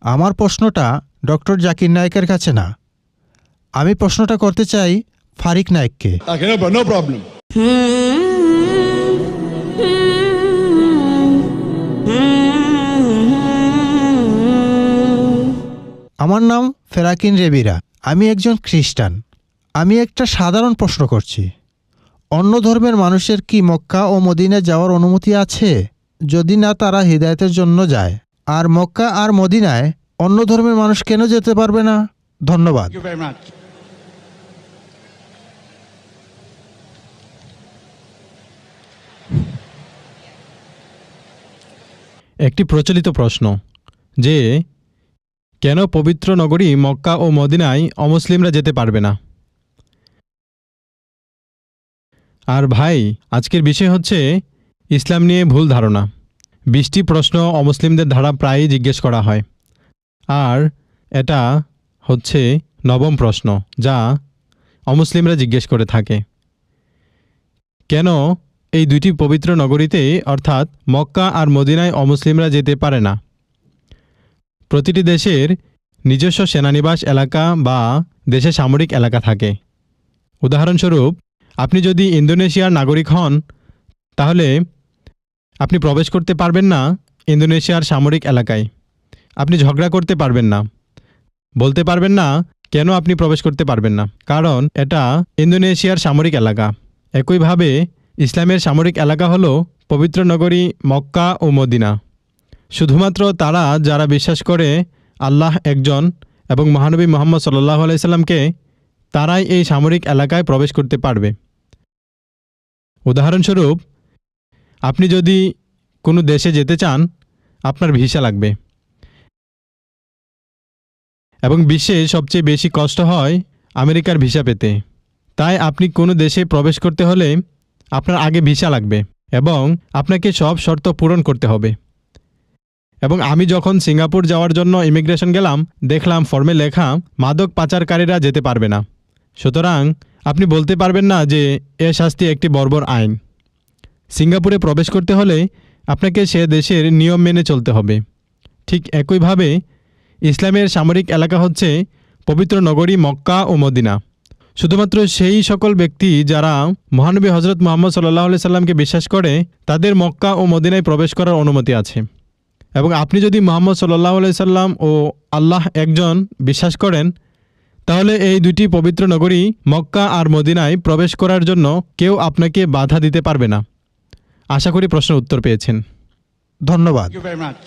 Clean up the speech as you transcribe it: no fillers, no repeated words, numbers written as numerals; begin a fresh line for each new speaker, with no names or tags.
আমার প্রশ্নটা ডক্টর জাকির নায়েকের কাছে না, আমি প্রশ্নটা করতে চাই ফারিক নায়েককে।
Okay, no problem.
আমার নাম ফেরাকিন রেবিরা, আমি একজন খ্রিস্টান। আমি একটা সাধারণ প্রশ্ন করছি, অন্য ধর্মের মানুষের কি মক্কা ও মদিনায় যাওয়ার অনুমতি আছে? যদি না, তারা হিদায়াতের জন্য যায়। আর মক্কা আর মদিনায় অন্য ধর্মের মানুষ কেন যেতে পারবে না? ধন্যবাদ।
Thank you very much.
একটি প্রচলিত প্রশ্ন যে কেন পবিত্র নগরী মক্কা ও মদিনায় অমুসলিমরা যেতে পারবে না। আর ভাই, আজকের বিষয় হচ্ছে ইসলাম নিয়ে ভুল ধারণা। 20টি প্রশ্ন অমুসলিমদের দ্বারা প্রায়ই জিজ্ঞেস করা হয়, আর এটা হচ্ছে 9ম প্রশ্ন যা অমুসলিমরা জিজ্ঞেস করে থাকে। কেন এই দুইটি পবিত্র নগরীতে অর্থাৎ মক্কা আর মদিনায় অমুসলিমরা যেতে পারে না? প্রতিটি দেশের নিজস্ব সেনানিবাস এলাকা বা দেশে সামরিক এলাকা থাকে। উদাহরণস্বরূপ, আপনি যদি ইন্দোনেশিয়ার নাগরিক হন, তাহলে আপনি প্রবেশ করতে পারবেন না ইন্দোনেশিয়ার সামরিক এলাকায়। আপনি ঝগড়া করতে পারবেন না, বলতে পারবেন না কেন আপনি প্রবেশ করতে পারবেন না, কারণ এটা ইন্দোনেশিয়ার সামরিক এলাকা। একইভাবে ইসলামের সামরিক এলাকা হলো পবিত্র নগরী মক্কা ও মদিনা। শুধুমাত্র তারা যারা বিশ্বাস করে আল্লাহ একজন এবং মহানবী মুহাম্মদ সাল্লাল্লাহু আলাইহি সাল্লামকে, তারাই এই সামরিক এলাকায় প্রবেশ করতে পারবে। উদাহরণস্বরূপ, আপনি যদি কোনো দেশে যেতে চান, আপনার ভিসা লাগবে, এবং বিশ্বে সবচেয়ে বেশি কষ্ট হয় আমেরিকার ভিসা পেতে। তাই আপনি কোনো দেশে প্রবেশ করতে হলে আপনার আগে ভিসা লাগবে এবং আপনাকে সব শর্ত পূরণ করতে হবে। এবং আমি যখন সিঙ্গাপুর যাওয়ার জন্য ইমিগ্রেশন গেলাম, দেখলাম ফর্মে লেখা মাদক পাচারকারীরা যেতে পারবে না। সুতরাং আপনি বলতে পারবেন না যে এ শাস্তি একটি বর্বর আইন। সিঙ্গাপুরে প্রবেশ করতে হলে আপনাকে সে দেশের নিয়ম মেনে চলতে হবে। ঠিক একইভাবে ইসলামের সামরিক এলাকা হচ্ছে পবিত্র নগরী মক্কা ও মদিনা। শুধুমাত্র সেই সকল ব্যক্তি যারা মহানবী হজরত মুহাম্মদ সাল্লাল্লাহু আলাইহি সাল্লামকে বিশ্বাস করে, তাদের মক্কা ও মদিনায় প্রবেশ করার অনুমতি আছে। এবং আপনি যদি মুহাম্মদ সাল্লাল্লাহু আলাইহি সাল্লাম ও আল্লাহ একজন বিশ্বাস করেন, তাহলে এই দুটি পবিত্র নগরী মক্কা আর মদিনায় প্রবেশ করার জন্য কেউ আপনাকে বাধা দিতে পারবে না। আশা করি প্রশ্নের উত্তর পেয়েছেন।
ধন্যবাদ।
Thank you very much.